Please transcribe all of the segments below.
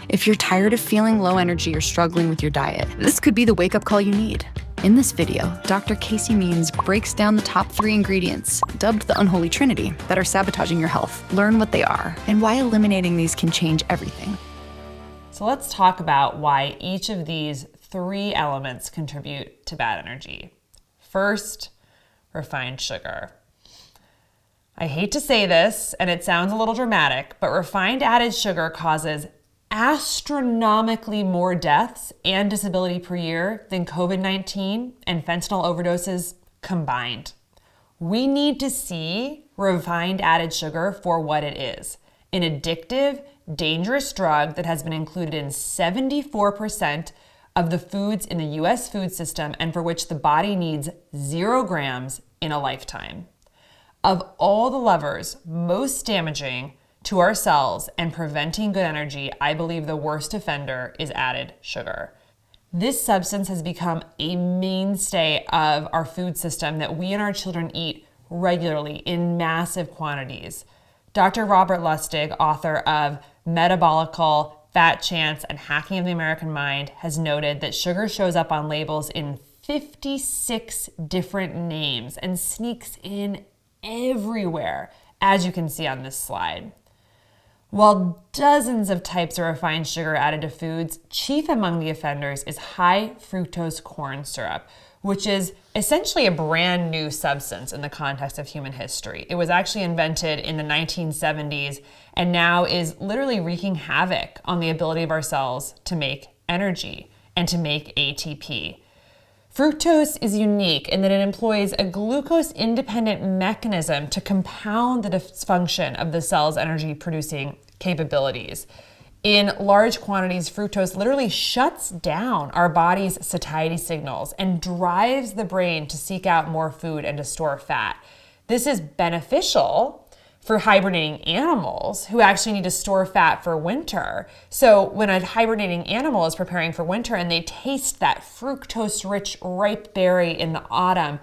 If you're tired of feeling low energy or struggling with your diet, this could be the wake-up call you need. In this video, Dr. Casey Means breaks down the top 3 ingredients, dubbed the Unholy Trinity, that are sabotaging your health. Learn what they are and why eliminating these can change everything. So let's talk about why each of these 3 elements contribute to bad energy. First, refined sugar. I hate to say this, and it sounds a little dramatic, but refined added sugar causes astronomically more deaths and disability per year than COVID-19 and fentanyl overdoses combined. We need to see refined added sugar for what it is: an addictive, dangerous drug that has been included in 74% of the foods in the US food system and for which the body needs 0 grams in a lifetime. Of all the levers most damaging to our cells and preventing good energy, I believe the worst offender is added sugar. This substance has become a mainstay of our food system that we and our children eat regularly in massive quantities. Dr. Robert Lustig, author of Metabolical, Fat Chance, and Hacking of the American Mind, has noted that sugar shows up on labels in 56 different names and sneaks in everywhere, as you can see on this slide. While dozens of types of refined sugar are added to foods, chief among the offenders is high fructose corn syrup, which is essentially a brand new substance in the context of human history. It was actually invented in the 1970s and now is literally wreaking havoc on the ability of our cells to make energy and to make ATP. Fructose is unique in that it employs a glucose-independent mechanism to compound the dysfunction of the cell's energy-producing capabilities. In large quantities, fructose literally shuts down our body's satiety signals and drives the brain to seek out more food and to store fat. This is beneficial for hibernating animals who actually need to store fat for winter. So when a hibernating animal is preparing for winter and they taste that fructose-rich ripe berry in the autumn,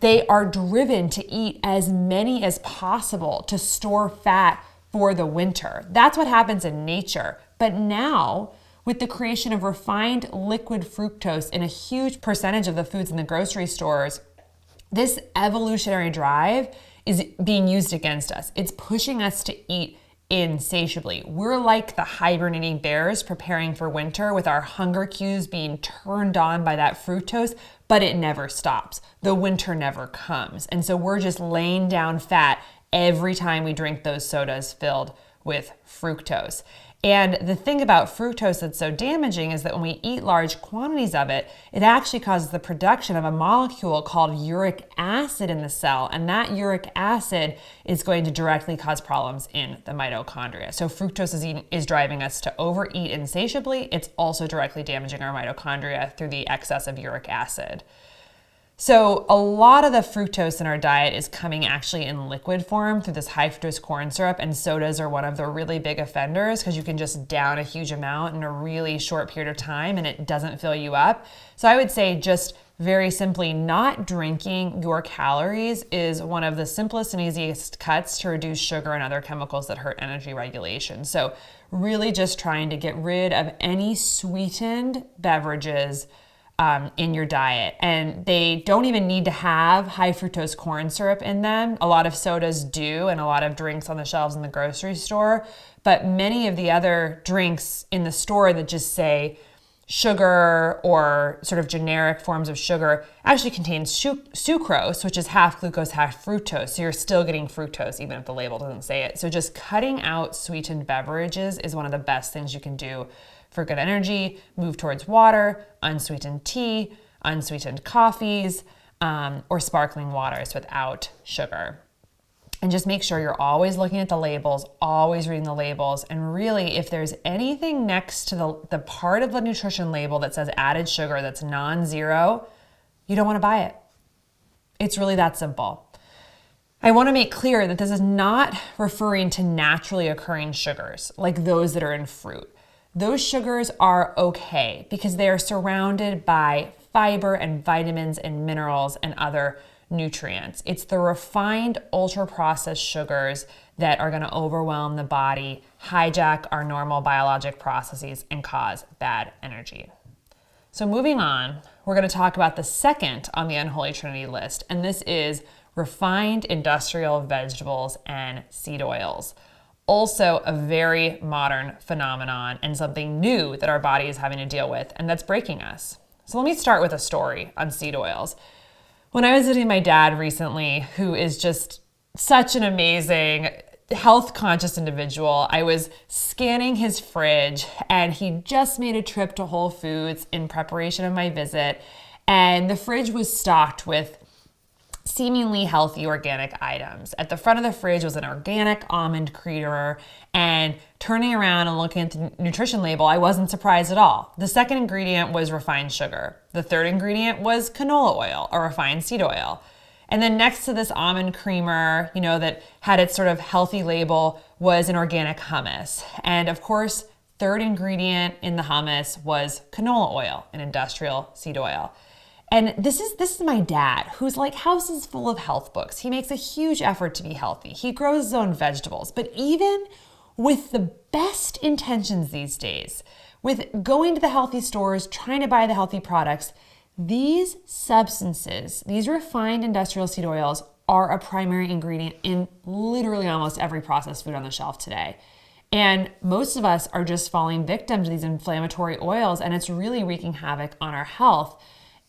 they are driven to eat as many as possible to store fat for the winter. That's what happens in nature. But now, with the creation of refined liquid fructose in a huge percentage of the foods in the grocery stores, this evolutionary drive is being used against us. It's pushing us to eat insatiably. We're like the hibernating bears preparing for winter with our hunger cues being turned on by that fructose, but it never stops. The winter never comes. And so we're just laying down fat every time we drink those sodas filled with fructose. And the thing about fructose that's so damaging is that when we eat large quantities of it, it actually causes the production of a molecule called uric acid in the cell. And that uric acid is going to directly cause problems in the mitochondria. So fructose is driving us to overeat insatiably. It's also directly damaging our mitochondria through the excess of uric acid. So a lot of the fructose in our diet is coming actually in liquid form through this high fructose corn syrup, and sodas are one of the really big offenders because you can just down a huge amount in a really short period of time and it doesn't fill you up. So I would say just very simply, not drinking your calories is one of the simplest and easiest cuts to reduce sugar and other chemicals that hurt energy regulation. So really just trying to get rid of any sweetened beverages in your diet. And they don't even need to have high fructose corn syrup in them. A lot of sodas do, and a lot of drinks on the shelves in the grocery store. But many of the other drinks in the store that just say sugar or sort of generic forms of sugar actually contains sucrose, which is half glucose, half fructose. So you're still getting fructose even if the label doesn't say it. So just cutting out sweetened beverages is one of the best things you can do for good energy. Move towards water, unsweetened tea, unsweetened coffees, or sparkling waters without sugar. And just make sure you're always looking at the labels, always reading the labels. And really, if there's anything next to the part of the nutrition label that says added sugar that's non-zero, you don't want to buy it. It's really that simple. I want to make clear that this is not referring to naturally occurring sugars like those that are in fruit. Those sugars are okay because they are surrounded by fiber and vitamins and minerals and other nutrients. It's the refined, ultra-processed sugars that are going to overwhelm the body, hijack our normal biologic processes, and cause bad energy. So moving on, we're going to talk about the second on the Unholy Trinity list, and this is refined industrial vegetables and seed oils. Also a very modern phenomenon and something new that our body is having to deal with, and that's breaking us. So let me start with a story on seed oils. When I was visiting my dad recently, who is just such an amazing health conscious individual, I was scanning his fridge and he just made a trip to Whole Foods in preparation of my visit. And the fridge was stocked with seemingly healthy organic items. At the front of the fridge was an organic almond creamer, and turning around and looking at the nutrition label, I wasn't surprised at all. The second ingredient was refined sugar. The third ingredient was canola oil, or refined seed oil. And then next to this almond creamer, that had its sort of healthy label, was an organic hummus. And of course, third ingredient in the hummus was canola oil, an industrial seed oil. And this is my dad, who's like houses full of health books. He makes a huge effort to be healthy. He grows his own vegetables. But even with the best intentions these days, with going to the healthy stores, trying to buy the healthy products, these substances, these refined industrial seed oils, are a primary ingredient in literally almost every processed food on the shelf today. And most of us are just falling victim to these inflammatory oils, and it's really wreaking havoc on our health.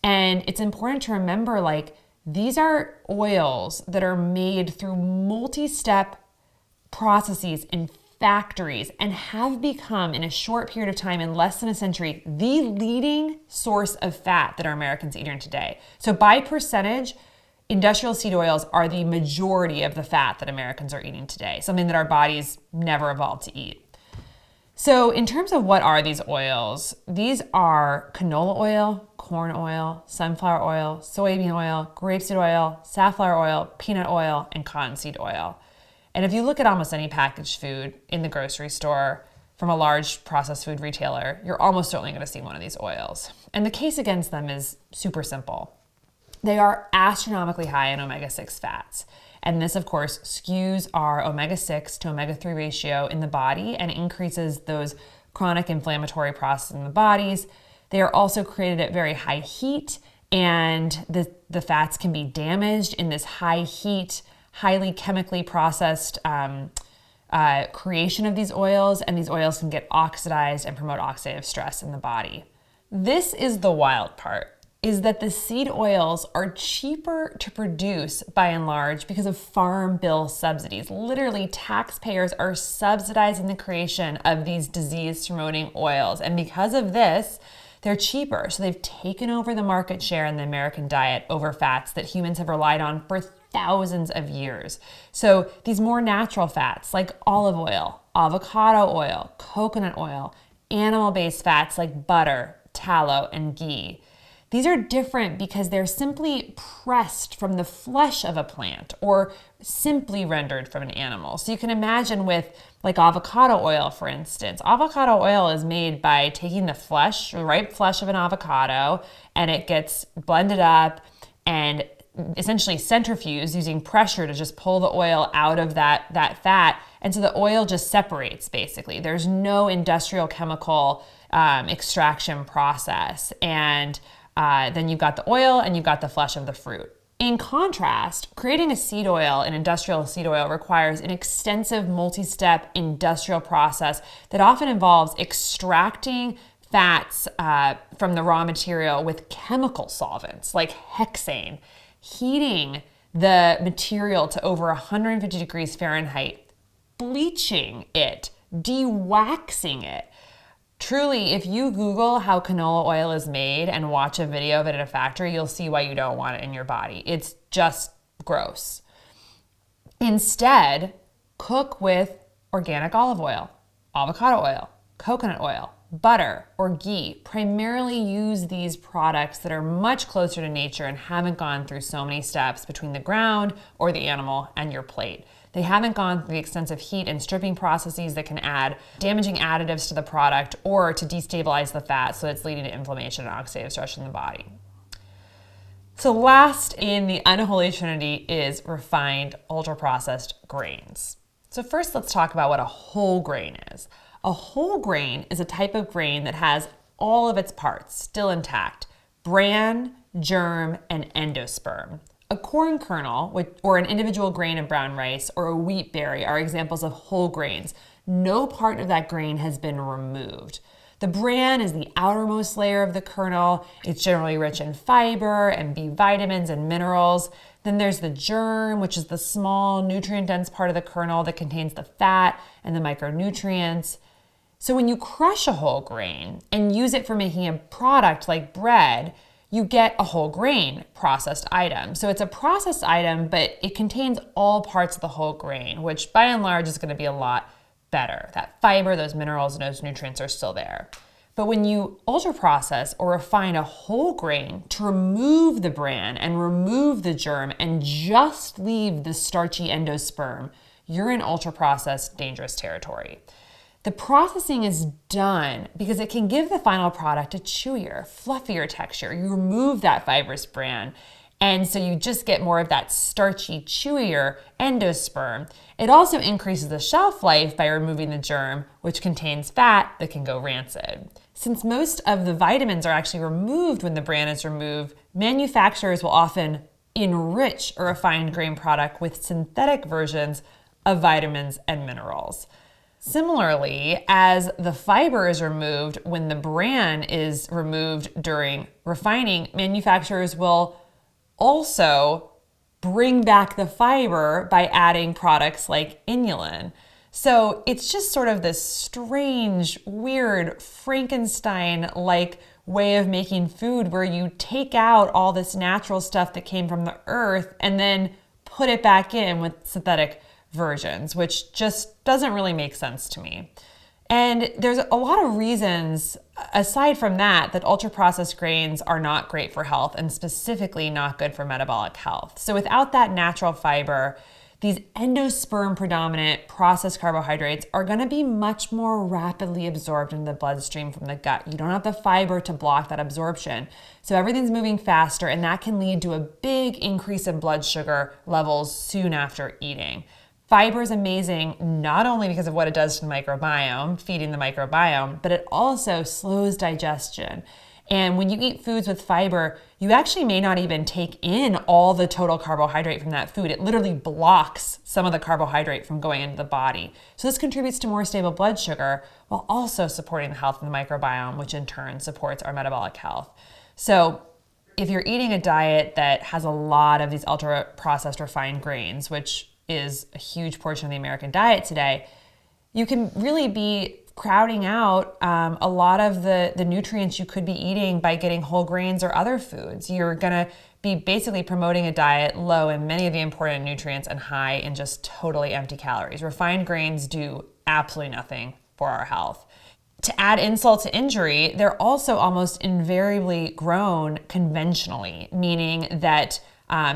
And it's important to remember, these are oils that are made through multi-step processes in factories and have become, in a short period of time, in less than a century, the leading source of fat that our Americans eat today. So by percentage, industrial seed oils are the majority of the fat that Americans are eating today, something that our bodies never evolved to eat. So in terms of what are these oils, these are canola oil, corn oil, sunflower oil, soybean oil, grapeseed oil, safflower oil, peanut oil, and cottonseed oil. And if you look at almost any packaged food in the grocery store from a large processed food retailer, you're almost certainly going to see one of these oils. And the case against them is super simple. They are astronomically high in omega-6 fats. And this, of course, skews our omega-6 to omega-3 ratio in the body and increases those chronic inflammatory processes in the bodies. They are also created at very high heat, and the fats can be damaged in this high heat, highly chemically processed creation of these oils, and these oils can get oxidized and promote oxidative stress in the body. This is the wild part, is that the seed oils are cheaper to produce by and large because of farm bill subsidies. Literally, taxpayers are subsidizing the creation of these disease-promoting oils. And because of this, they're cheaper. So they've taken over the market share in the American diet over fats that humans have relied on for thousands of years. So these more natural fats like olive oil, avocado oil, coconut oil, animal-based fats like butter, tallow, and ghee. These are different because they're simply pressed from the flesh of a plant or simply rendered from an animal. So you can imagine with avocado oil, for instance. Avocado oil is made by taking the flesh, the ripe flesh of an avocado, and it gets blended up and essentially centrifuged using pressure to just pull the oil out of that fat. And so the oil just separates, basically. There's no industrial chemical extraction process. And then you've got the oil and you've got the flesh of the fruit. In contrast, creating a seed oil, an industrial seed oil, requires an extensive multi-step industrial process that often involves extracting fats from the raw material with chemical solvents like hexane, heating the material to over 150 degrees Fahrenheit, bleaching it, de-waxing it. Truly, if you Google how canola oil is made and watch a video of it at a factory, you'll see why you don't want it in your body. It's just gross. Instead, cook with organic olive oil, avocado oil, coconut oil, butter, or ghee. Primarily use these products that are much closer to nature and haven't gone through so many steps between the ground or the animal and your plate. They haven't gone through the extensive heat and stripping processes that can add damaging additives to the product or to destabilize the fat so it's leading to inflammation and oxidative stress in the body. So last in the Unholy Trinity is refined, ultra-processed grains. So first, let's talk about what a whole grain is. A whole grain is a type of grain that has all of its parts still intact: bran, germ, and endosperm. A corn kernel, or an individual grain of brown rice, or a wheat berry are examples of whole grains. No part of that grain has been removed. The bran is the outermost layer of the kernel. It's generally rich in fiber and B vitamins and minerals. Then there's the germ, which is the small, nutrient-dense part of the kernel that contains the fat and the micronutrients. So when you crush a whole grain and use it for making a product like bread, you get a whole grain processed item. So it's a processed item, but it contains all parts of the whole grain, which by and large is going to be a lot better. That fiber, those minerals, and those nutrients are still there. But when you ultra process or refine a whole grain to remove the bran and remove the germ and just leave the starchy endosperm, you're in ultra processed dangerous territory. The processing is done because it can give the final product a chewier, fluffier texture. You remove that fibrous bran, and so you just get more of that starchy, chewier endosperm. It also increases the shelf life by removing the germ, which contains fat that can go rancid. Since most of the vitamins are actually removed when the bran is removed, manufacturers will often enrich a refined grain product with synthetic versions of vitamins and minerals. Similarly, as the fiber is removed when the bran is removed during refining, manufacturers will also bring back the fiber by adding products like inulin. So it's just sort of this strange, weird, Frankenstein-like way of making food where you take out all this natural stuff that came from the earth and then put it back in with synthetic versions, which just doesn't really make sense to me. And there's a lot of reasons, aside from that ultra-processed grains are not great for health and specifically not good for metabolic health. So without that natural fiber, these endosperm predominant processed carbohydrates are going to be much more rapidly absorbed into the bloodstream from the gut. You don't have the fiber to block that absorption. So everything's moving faster, and that can lead to a big increase in blood sugar levels soon after eating. Fiber is amazing, not only because of what it does to the microbiome, feeding the microbiome, but it also slows digestion. And when you eat foods with fiber, you actually may not even take in all the total carbohydrate from that food. It literally blocks some of the carbohydrate from going into the body. So this contributes to more stable blood sugar while also supporting the health of the microbiome, which in turn supports our metabolic health. So if you're eating a diet that has a lot of these ultra-processed refined grains, which is a huge portion of the American diet today, you can really be crowding out a lot of the nutrients you could be eating by getting whole grains or other foods. You're gonna be basically promoting a diet low in many of the important nutrients and high in just totally empty calories. Refined grains do absolutely nothing for our health. To add insult to injury, they're also almost invariably grown conventionally, meaning that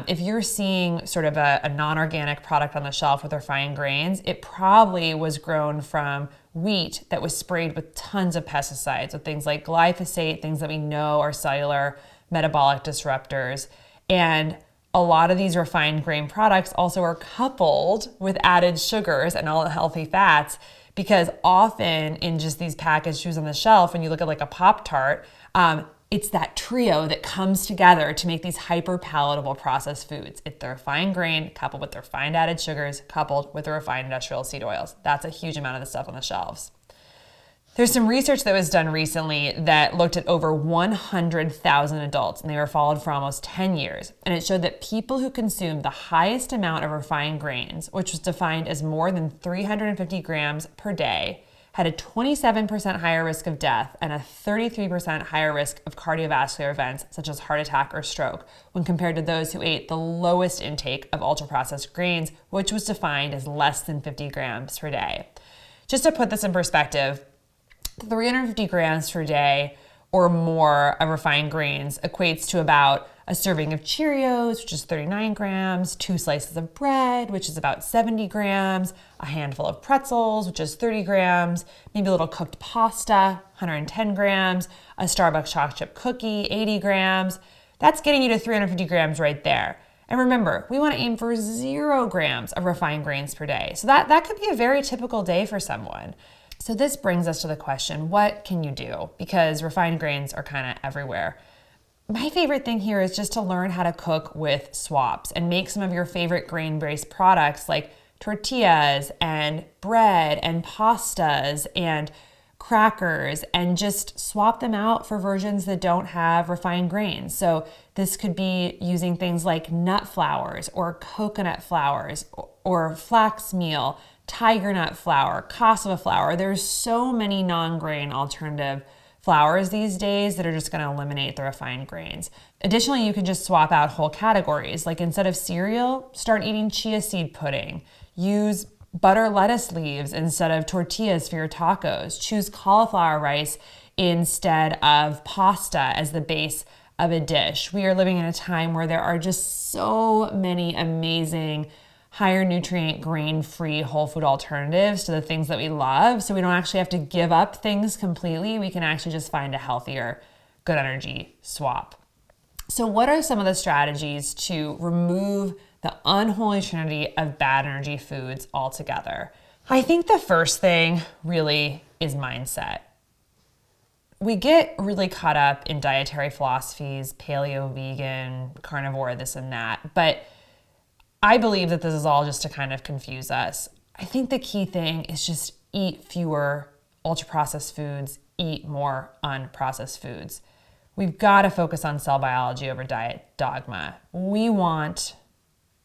if you're seeing sort of a non-organic product on the shelf with refined grains, it probably was grown from wheat that was sprayed with tons of pesticides, with things like glyphosate, things that we know are cellular metabolic disruptors. And a lot of these refined grain products also are coupled with added sugars and all the healthy fats, because often in just these packaged foods on the shelf, when you look at like a Pop-Tart, it's that trio that comes together to make these hyper-palatable processed foods. It's the refined grain coupled with the refined added sugars coupled with the refined industrial seed oils. That's a huge amount of the stuff on the shelves. There's some research that was done recently that looked at over 100,000 adults, and they were followed for almost 10 years. And it showed that people who consumed the highest amount of refined grains, which was defined as more than 350 grams per day, had a 27% higher risk of death and a 33% higher risk of cardiovascular events such as heart attack or stroke when compared to those who ate the lowest intake of ultra-processed grains, which was defined as less than 50 grams per day. Just to put this in perspective, 350 grams per day or more of refined grains equates to about a serving of Cheerios, which is 39 grams, 2 slices of bread, which is about 70 grams, a handful of pretzels, which is 30 grams, maybe a little cooked pasta, 110 grams, a Starbucks chocolate chip cookie, 80 grams. That's getting you to 350 grams right there. And remember, we want to aim for 0 grams of refined grains per day. So that could be a very typical day for someone. So this brings us to the question, what can you do? Because refined grains are kind of everywhere. My favorite thing here is just to learn how to cook with swaps and make some of your favorite grain-based products like tortillas and bread and pastas and crackers, and just swap them out for versions that don't have refined grains. So this could be using things like nut flours or coconut flours or flax meal, tiger nut flour, cassava flour. There's so many non-grain alternative flours these days that are just going to eliminate the refined grains. Additionally, you can just swap out whole categories. Like instead of cereal, start eating chia seed pudding. Use butter lettuce leaves instead of tortillas for your tacos. Choose cauliflower rice instead of pasta as the base of a dish. We are living in a time where there are just so many amazing higher nutrient, grain-free, whole food alternatives to the things that we love. So we don't actually have to give up things completely. We can actually just find a healthier, good energy swap. So what are some of the strategies to remove the unholy trinity of bad energy foods altogether? I think the first thing really is mindset. We get really caught up in dietary philosophies, paleo, vegan, carnivore, this and that, but I believe that this is all just to kind of confuse us. I think the key thing is just eat fewer ultra-processed foods, eat more unprocessed foods. We've got to focus on cell biology over diet dogma.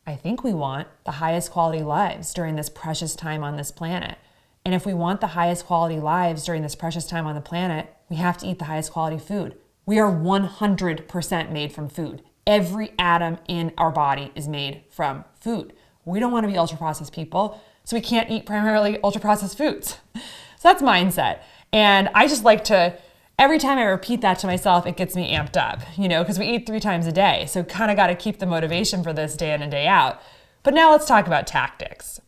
I think we want the highest quality lives during this precious time on this planet. And if we want the highest quality lives during this precious time on the planet, we have to eat the highest quality food. We are 100% made from food. Every atom in our body is made from food. We don't want to be ultra-processed people, so we can't eat primarily ultra-processed foods. So that's mindset. And I just like to, every time I repeat that to myself, it gets me amped up, because we eat 3 times a day. So kind of got to keep the motivation for this day in and day out. But now let's talk about tactics.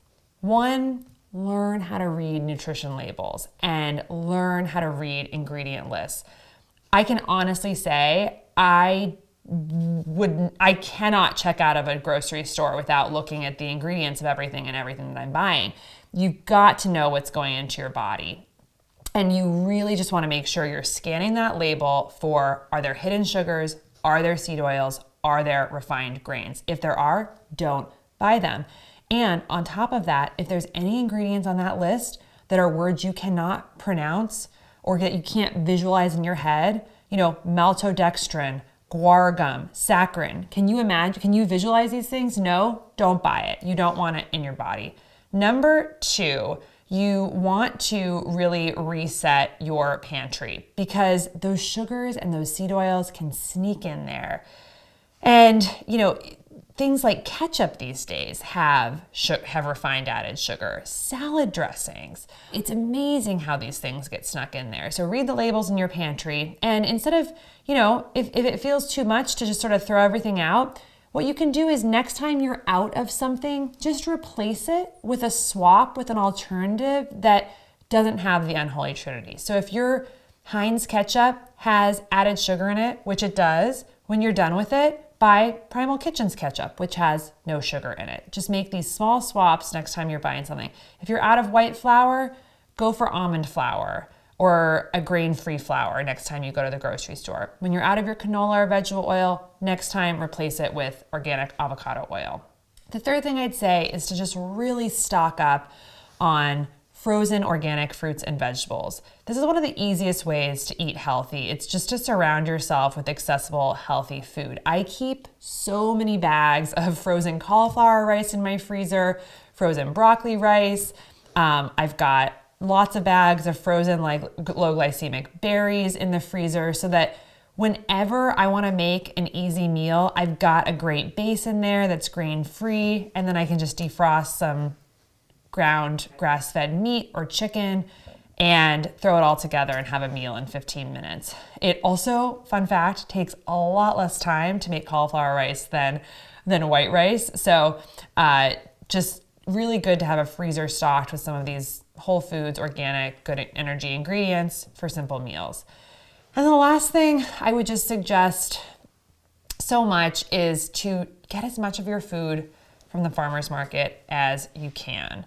1, learn how to read nutrition labels and learn how to read ingredient lists. I can honestly say I cannot check out of a grocery store without looking at the ingredients of everything that I'm buying. You've got to know what's going into your body. And you really just want to make sure you're scanning that label for, are there hidden sugars? Are there seed oils? Are there refined grains? If there are, don't buy them. And on top of that, if there's any ingredients on that list that are words you cannot pronounce or that you can't visualize in your head, maltodextrin, guar gum, saccharin. Can you visualize these things? No, don't buy it. You don't want it in your body. Number 2, you want to really reset your pantry because those sugars and those seed oils can sneak in there. And, things like ketchup these days have refined added sugar. Salad dressings. It's amazing how these things get snuck in there. So read the labels in your pantry. And instead of, if it feels too much to just sort of throw everything out, what you can do is next time you're out of something, just replace it with a swap, with an alternative that doesn't have the unholy trinity. So if your Heinz ketchup has added sugar in it, which it does, when you're done with it, buy Primal Kitchen's ketchup, which has no sugar in it. Just make these small swaps next time you're buying something. If you're out of white flour, go for almond flour or a grain-free flour next time you go to the grocery store. When you're out of your canola or vegetable oil, next time replace it with organic avocado oil. The third thing I'd say is to just really stock up on frozen organic fruits and vegetables. This is one of the easiest ways to eat healthy. It's just to surround yourself with accessible, healthy food. I keep so many bags of frozen cauliflower rice in my freezer, frozen broccoli rice. I've got lots of bags of frozen low glycemic berries in the freezer so that whenever I want to make an easy meal, I've got a great base in there that's grain-free, and then I can just defrost some ground grass-fed meat or chicken and throw it all together and have a meal in 15 minutes. It also, fun fact, takes a lot less time to make cauliflower rice than white rice. So just really good to have a freezer stocked with some of these whole foods, organic, good energy ingredients for simple meals. And the last thing I would just suggest so much is to get as much of your food from the farmer's market as you can.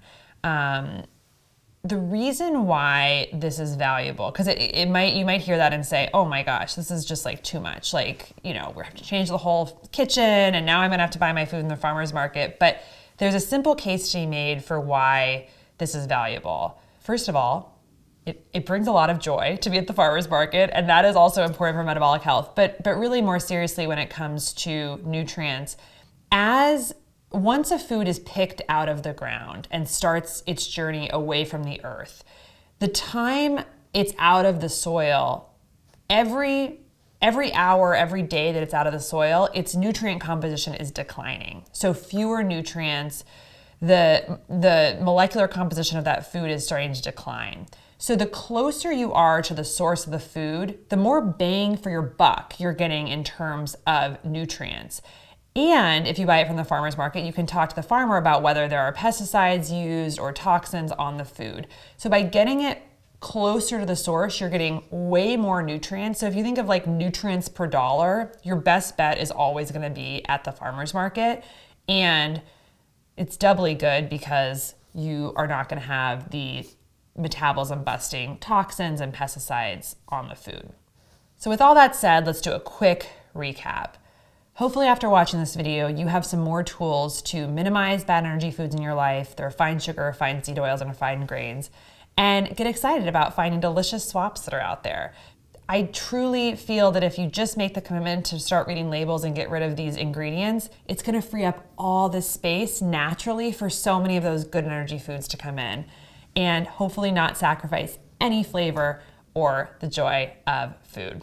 The reason why this is valuable, because you might hear that and say, oh my gosh, this is just like too much. Like, we have to change the whole kitchen and now I'm gonna have to buy my food in the farmer's market. But there's a simple case to be made for why this is valuable. First of all, it brings a lot of joy to be at the farmer's market, and that is also important for metabolic health. But really more seriously, when it comes to nutrients, once a food is picked out of the ground and starts its journey away from the earth, the time it's out of the soil, every hour, every day that it's out of the soil, its nutrient composition is declining. So fewer nutrients, the molecular composition of that food is starting to decline. So the closer you are to the source of the food, the more bang for your buck you're getting in terms of nutrients. And if you buy it from the farmer's market, you can talk to the farmer about whether there are pesticides used or toxins on the food. So by getting it closer to the source, you're getting way more nutrients. So if you think of like nutrients per dollar, your best bet is always going to be at the farmer's market. And it's doubly good because you are not going to have the metabolism busting toxins and pesticides on the food. So with all that said, let's do a quick recap. Hopefully after watching this video, you have some more tools to minimize bad energy foods in your life, the refined sugar, refined seed oils, and refined grains, and get excited about finding delicious swaps that are out there. I truly feel that if you just make the commitment to start reading labels and get rid of these ingredients, it's gonna free up all this space naturally for so many of those good energy foods to come in, and hopefully not sacrifice any flavor or the joy of food.